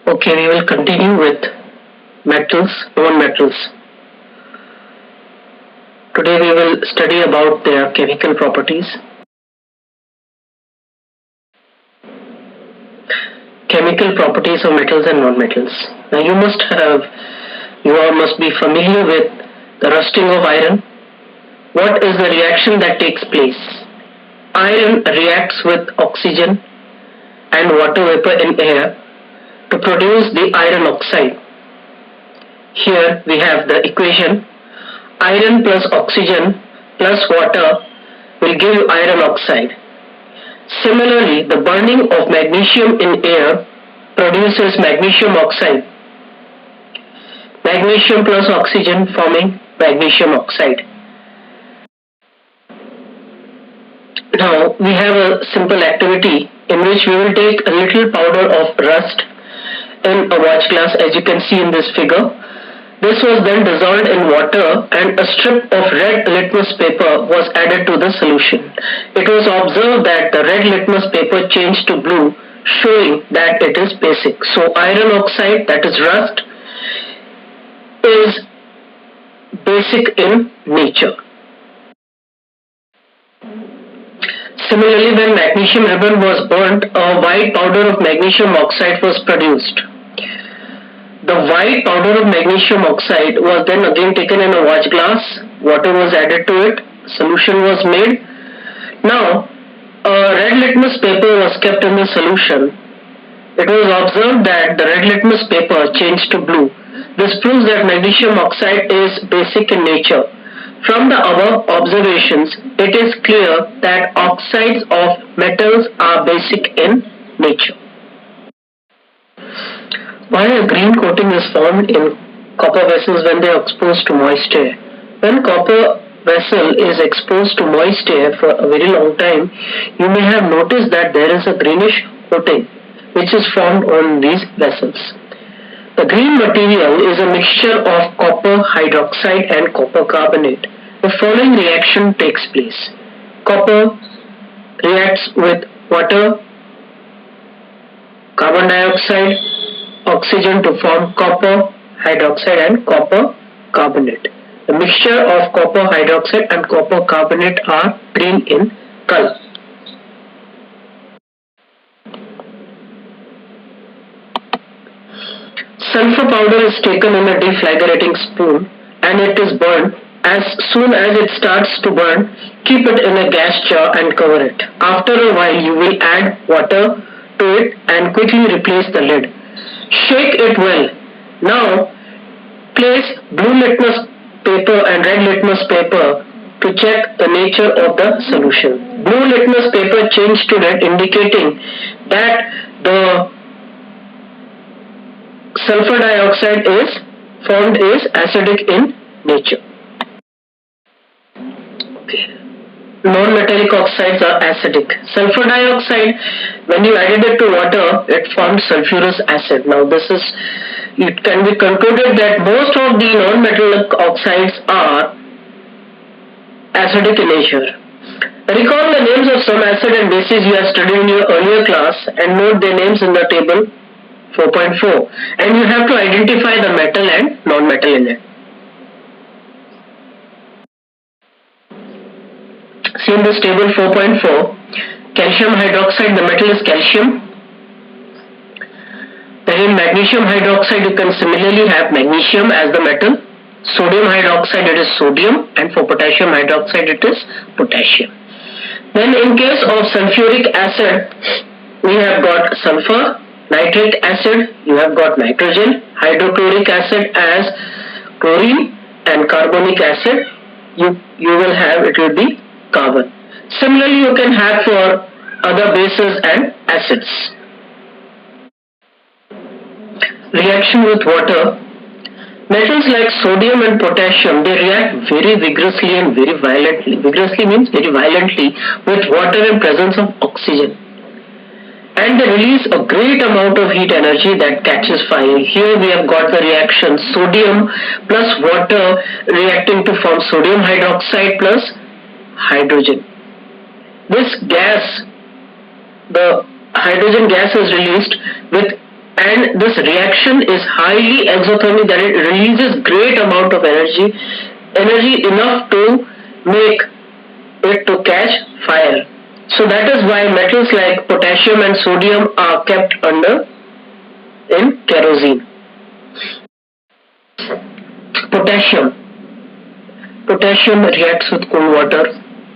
Okay, we will continue with metals, non-metals. Today we will study about their chemical properties. Chemical properties of metals and non-metals. Now you all must be familiar with the rusting of iron. What is the reaction that takes place? Iron reacts with oxygen and water vapor in air to produce the iron oxide. Here we have the equation. Iron plus oxygen plus water will give you iron oxide. Similarly, the burning of magnesium in air produces magnesium oxide. Magnesium plus oxygen forming magnesium oxide. Now we have a simple activity in which we will take a little powder of rust in a watch glass, as you can see in this figure. This was then dissolved in water and a strip of red litmus paper was added to the solution. It was observed that the red litmus paper changed to blue, showing that it is basic. So iron oxide, that is rust, is basic in nature. Similarly, when magnesium ribbon was burnt, a white powder of magnesium oxide was produced. The white powder of magnesium oxide was then again taken in a watch glass, water was added to it, solution was made. Now, a red litmus paper was kept in the solution. It was observed that the red litmus paper changed to blue. This proves that magnesium oxide is basic in nature. From the above observations, it is clear that oxides of metals are basic in nature. Why a green coating is formed in copper vessels when they are exposed to moist air? When copper vessel is exposed to moist air for a very long time, you may have noticed that there is a greenish coating which is formed on these vessels. The green material is a mixture of copper hydroxide and copper carbonate. The following reaction takes place. Copper reacts with water, carbon dioxide, oxygen to form copper hydroxide and copper carbonate. The mixture of copper hydroxide and copper carbonate are green in color. Sulfur powder is taken in a deflagrating spoon and it is burned. As soon as it starts to burn, keep it in a gas jar and cover it. After a while, you will add water to it and quickly replace the lid. Shake it well. Now, place blue litmus paper and red litmus paper to check the nature of the solution. Blue litmus paper changed to red, indicating that the sulfur dioxide is acidic in nature. Non-metallic oxides are acidic. Sulfur dioxide, when you added it to water, it formed sulfurous acid. Now it can be concluded that most of the non-metallic oxides are acidic in nature. Recall the names of some acid and bases you have studied in your earlier class and note their names in the table 4.4. And you have to identify the metal and non-metal in it. See in this table 4.4, calcium hydroxide, the metal is calcium. Then in magnesium hydroxide, you can similarly have magnesium as the metal. Sodium hydroxide, it is sodium, and for potassium hydroxide, it is potassium. Then in case of sulfuric acid, we have got sulfur. Nitric acid, you have got nitrogen. Hydrochloric acid as chlorine, and carbonic acid, you will have, it will be carbon. Similarly, you can have for other bases and acids. Reaction with water. Metals like sodium and potassium, they react very vigorously and very violently. Vigorously means very violently with water in presence of oxygen. And they release a great amount of heat energy that catches fire. Here we have got the reaction sodium plus water reacting to form sodium hydroxide plus hydrogen. This gas, the hydrogen gas is released with and this reaction is highly exothermic, that it releases great amount of energy enough to make it to catch fire. So that is why metals like potassium and sodium are kept under in kerosene. Potassium reacts with cold water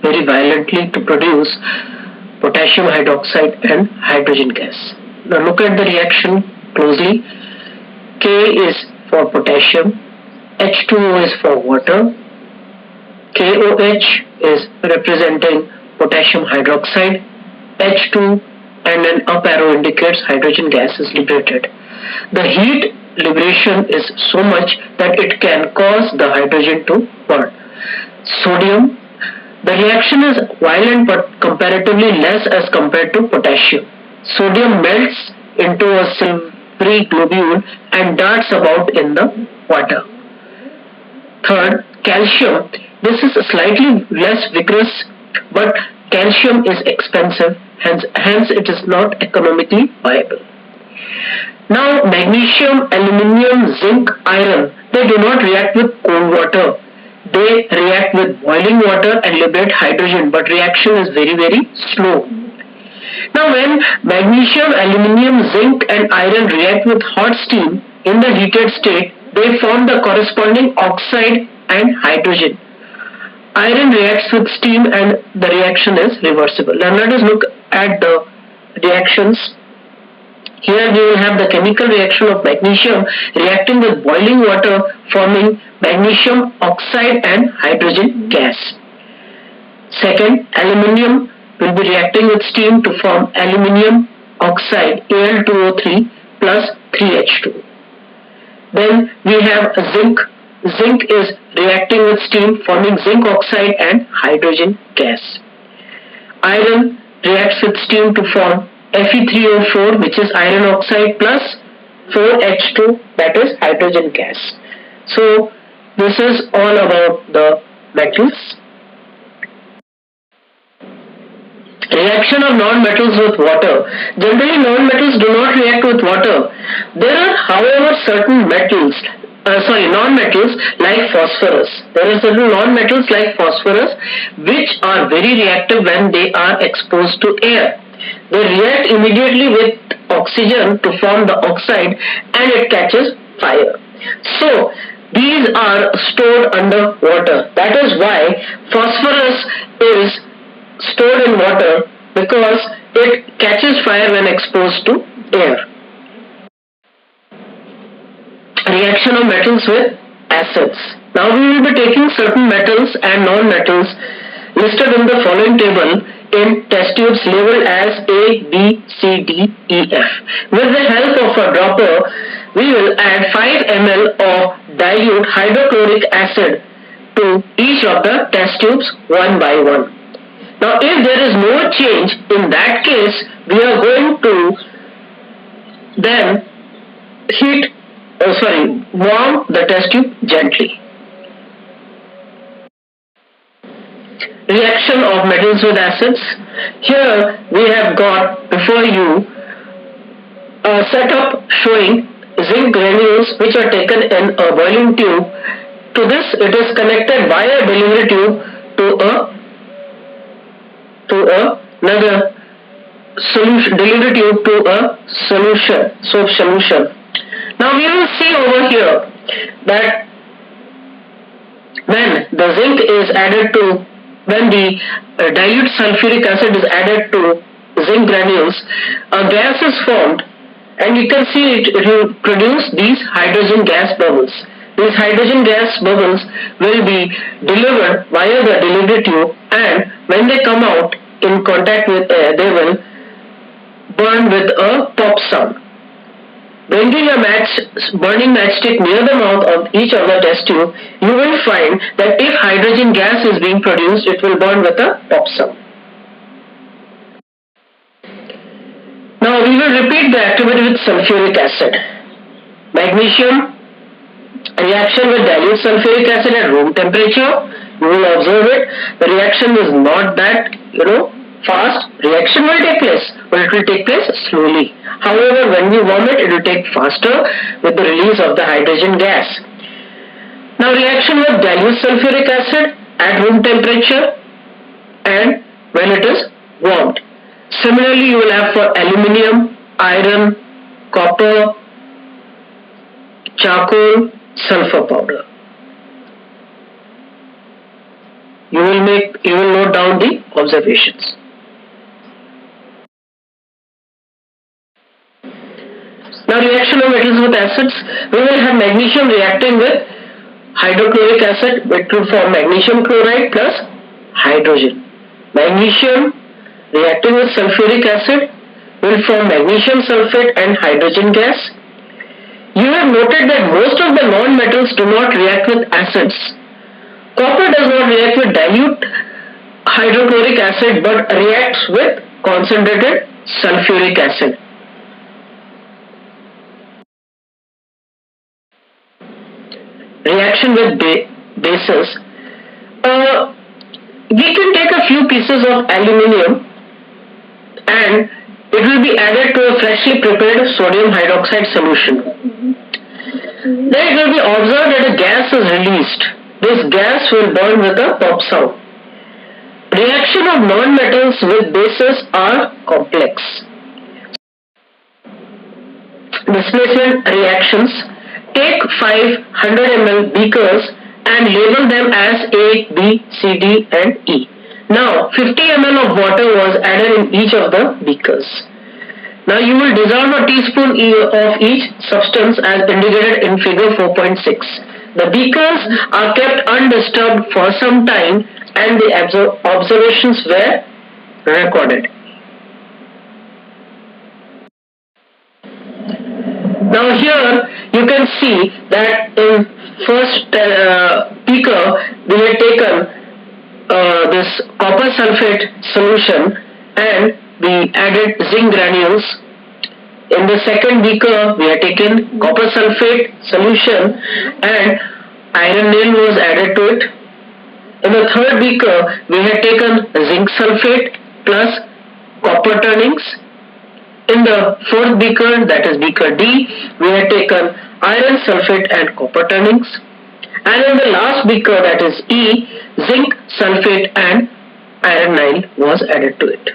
very violently to produce potassium hydroxide and hydrogen gas. Now look at the reaction closely. K is for potassium, H2O is for water, KOH is representing potassium hydroxide, H2 and an up arrow indicates hydrogen gas is liberated. The heat liberation is so much that it can cause the hydrogen to burn. Sodium, the reaction is violent but comparatively less as compared to potassium. Sodium melts into a silvery globule and darts about in the water. Third, calcium. This is slightly less vigorous, but calcium is expensive, hence it is not economically viable. Now magnesium, aluminium, zinc, iron, they do not react with cold water. They react with boiling water and liberate hydrogen, but reaction is very, very slow. Now when magnesium, aluminium, zinc and iron react with hot steam in the heated state, they form the corresponding oxide and hydrogen. Iron reacts with steam and the reaction is reversible. Now let us look at the reactions. Here we will have the chemical reaction of magnesium reacting with boiling water, forming magnesium oxide and hydrogen gas. Second, aluminium will be reacting with steam to form aluminium oxide Al2O3 plus 3H2. Then we have zinc. Zinc is reacting with steam, forming zinc oxide and hydrogen gas. Iron reacts with steam to form Fe3O4, which is iron oxide, plus 4H2, that is hydrogen gas. So this is all about the metals. Reaction of non-metals with water. Generally non-metals do not react with water. There are however certain non-metals like phosphorus. There are certain non-metals like phosphorus which are very reactive when they are exposed to air. They react immediately with oxygen to form the oxide and it catches fire. So these are stored under water. That is why phosphorus is stored in water, because it catches fire when exposed to air. Reaction of metals with acids. Now we will be taking certain metals and non-metals listed in the following table in test tubes labeled as A, B, C, D, E, F. With the help of a dropper, we will add 5 ml of dilute hydrochloric acid to each of the test tubes one by one. Now if there is no change, in that case we are going to then warm the test tube gently. Reaction of metals with acids. Here we have got before you a setup showing zinc granules which are taken in a boiling tube. To this it is connected via a delivery tube to another solution, delivery tube to a soap solution. Now we will see over here that when the dilute sulfuric acid is added to zinc granules, a gas is formed, and you can see it will produce these hydrogen gas bubbles. These hydrogen gas bubbles will be delivered via the delivery tube, and when they come out in contact with air, they will burn with a pop sound. Bringing a burning matchstick near the mouth of each of the test tube, you will find that if hydrogen gas is being produced, it will burn with a pop sound. Now we will repeat the activity with sulfuric acid. Magnesium reaction with dilute sulfuric acid at room temperature. You will observe it. The reaction is not that fast, reaction will take place, but it will take place slowly. However, when we warm it, it will take faster with the release of the hydrogen gas. Now, reaction with dilute sulfuric acid at room temperature and when it is warmed. Similarly, you will have for aluminium, iron, copper, charcoal, sulfur powder. You will note down the observations. Now, reaction of metals with acids. We will have magnesium reacting with hydrochloric acid, which will form magnesium chloride plus hydrogen. Magnesium reacting with sulfuric acid will form magnesium sulfate and hydrogen gas. You have noted that most of the non-metals do not react with acids. Copper does not react with dilute hydrochloric acid but reacts with concentrated sulfuric acid. Reaction with bases. We can take a few pieces of aluminium and it will be added to a freshly prepared sodium hydroxide solution. Then it will be observed that a gas is released. This gas will burn with a pop sound. Reaction of non-metals with bases are complex. Displacement reactions. Take 500 ml beakers and label them as A, B, C, D and E. Now 50 ml of water was added in each of the beakers. Now you will dissolve a teaspoon of each substance as indicated in figure 4.6. The beakers are kept undisturbed for some time and the observations were recorded. Now here you can see that in first beaker we had taken this copper sulfate solution and we added zinc granules. In the second beaker we had taken copper sulfate solution and iron nail was added to it. In the third beaker we had taken zinc sulfate plus copper turnings. In the fourth beaker, that is beaker D, we had taken iron sulfate and copper turnings. And in the last beaker, that is E, zinc sulfate and iron nile was added to it.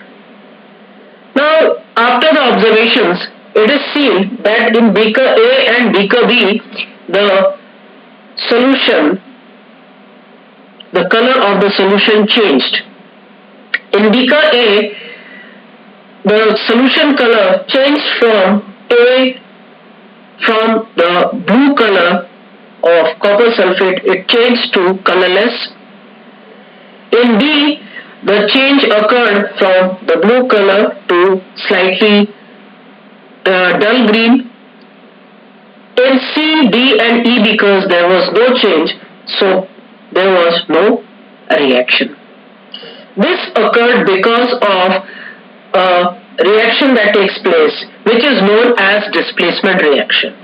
Now, after the observations, it is seen that in beaker A and beaker B, the solution, the color of the solution changed. In beaker A, the solution color changed from the blue color of copper sulfate, it changed to colorless. In B, the change occurred from the blue color to slightly dull green. In C, D and E beakers there was no change, so there was no reaction. This occurred because of a reaction that takes place which is known as displacement reaction.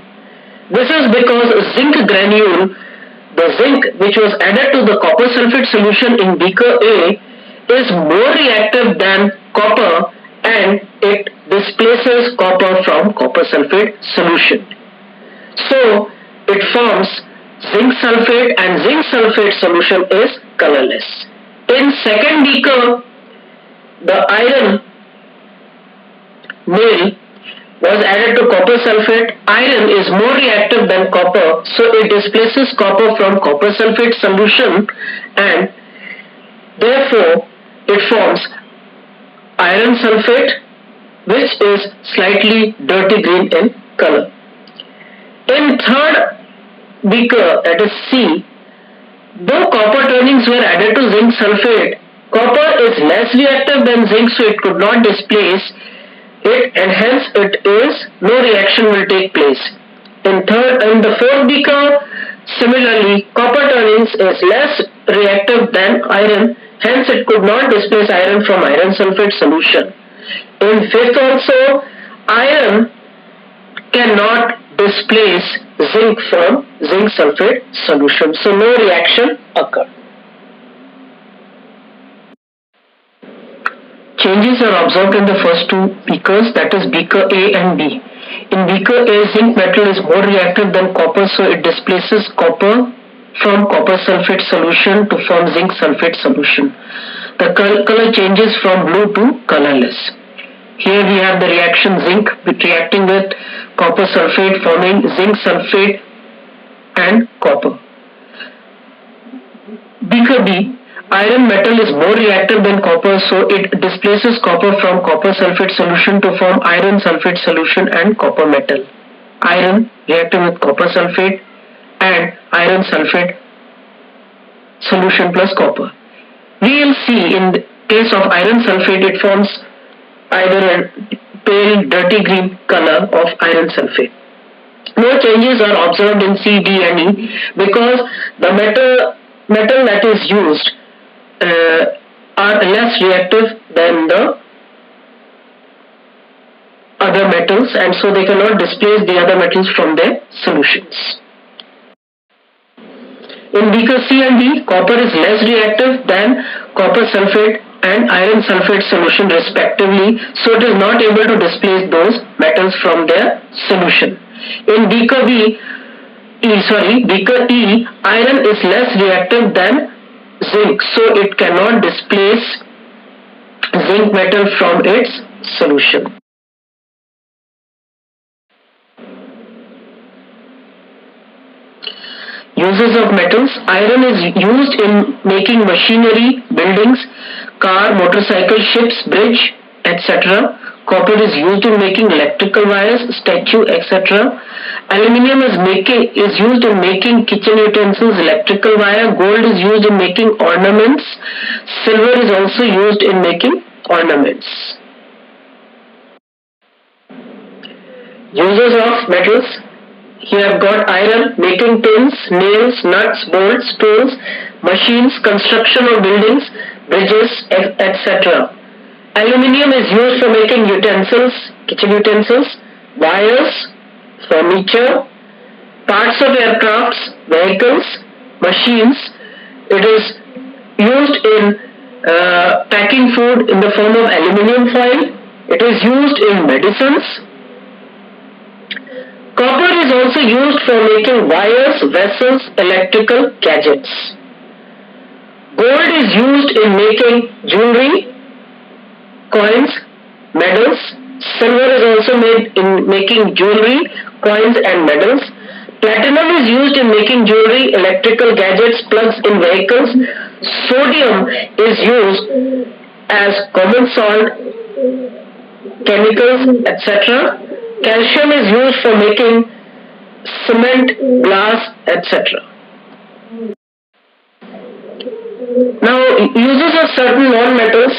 This is because zinc granule, the zinc which was added to the copper sulfate solution in beaker A is more reactive than copper and it displaces copper from copper sulfate solution. So it forms zinc sulfate and zinc sulfate solution is colorless. In second beaker, the iron nail was added to copper sulfate. Iron is more reactive than copper, so it displaces copper from copper sulfate solution and therefore it forms iron sulfate which is slightly dirty green in color. In third beaker, that is C, though copper turnings were added to zinc sulfate, copper is less reactive than zinc, so it could not displace it and hence no reaction will take place. In the fourth beaker, similarly, copper turnings is less reactive than iron, hence it could not displace iron from iron sulfate solution. In fifth also, iron cannot displace zinc from zinc sulfate solution, so no reaction occurred. changes are observed in the first two beakers, that is beaker A and B. In beaker A, zinc metal is more reactive than copper, so it displaces copper from copper sulfate solution to form zinc sulfate solution. The color changes from blue to colorless. Here we have the reaction zinc reacting with copper sulfate forming zinc sulfate and copper. Beaker B, iron metal is more reactive than copper, so it displaces copper from copper sulfate solution to form iron sulfate solution and copper metal. Iron reacting with copper sulfate and iron sulfate solution plus copper. We will see in the case of iron sulfate, it forms either a pale dirty green color of iron sulfate. No changes are observed in C, D and E because the metal that is used are less reactive than the other metals, and so they cannot displace the other metals from their solutions. In beaker C and D, copper is less reactive than copper sulfate and iron sulfate solution respectively, so it is not able to displace those metals from their solution. In beaker beaker E, iron is less reactive than zinc, so it cannot displace zinc metal from its solution. Uses of metals. Iron is used in making machinery, buildings, car, motorcycle, ships, bridge, etc. Copper is used in making electrical wires, statue, etc. Aluminium is used in making kitchen utensils, electrical wire. Gold is used in making ornaments. Silver is also used in making ornaments. Uses of metals. Here I've got iron, making pins, nails, nuts, bolts, tools, machines, construction of buildings, bridges, etc. Aluminium is used for making utensils, kitchen utensils, wires, furniture, parts of aircrafts, vehicles, machines. It is used in packing food in the form of aluminium foil. It is used in medicines. Copper is also used for making wires, vessels, electrical gadgets. Gold is used in making jewelry, coins, medals. Silver is also made in making jewelry, coins and medals. Platinum is used in making jewelry, electrical gadgets, plugs in vehicles. Sodium is used as common salt, chemicals, etc. Calcium is used for making cement, glass, etc. Now, uses of certain non-metals.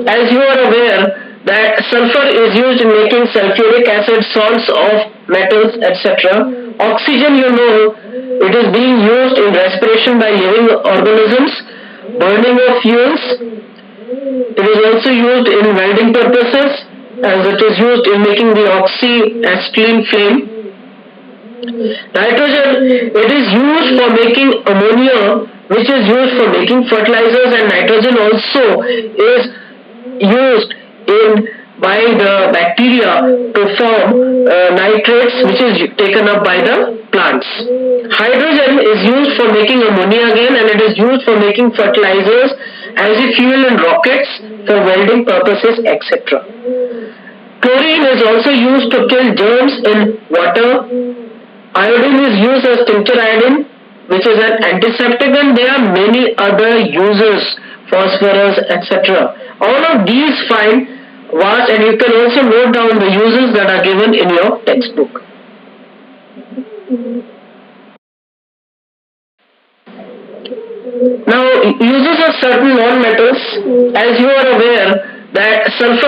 As you are aware that sulfur is used in making sulfuric acid, salts of metals, etc. Oxygen, you know, it is being used in respiration by living organisms, burning of fuels. It is also used in welding purposes, as it is used in making the oxy-acetylene flame. Nitrogen, it is used for making ammonia, which is used for making fertilizers, and nitrogen also is used by the bacteria to form nitrates, which is taken up by the plants. Hydrogen is used for making ammonia again, and it is used for making fertilizers as a fuel in rockets for welding purposes, etc. Chlorine is also used to kill germs in water. Iodine is used as tincture iodine, which is an antiseptic, and there are many other uses, phosphorus, etc. All of these find vast, and you can also note down the uses that are given in your textbook. Now, uses of certain non-metals. As you are aware that sulfur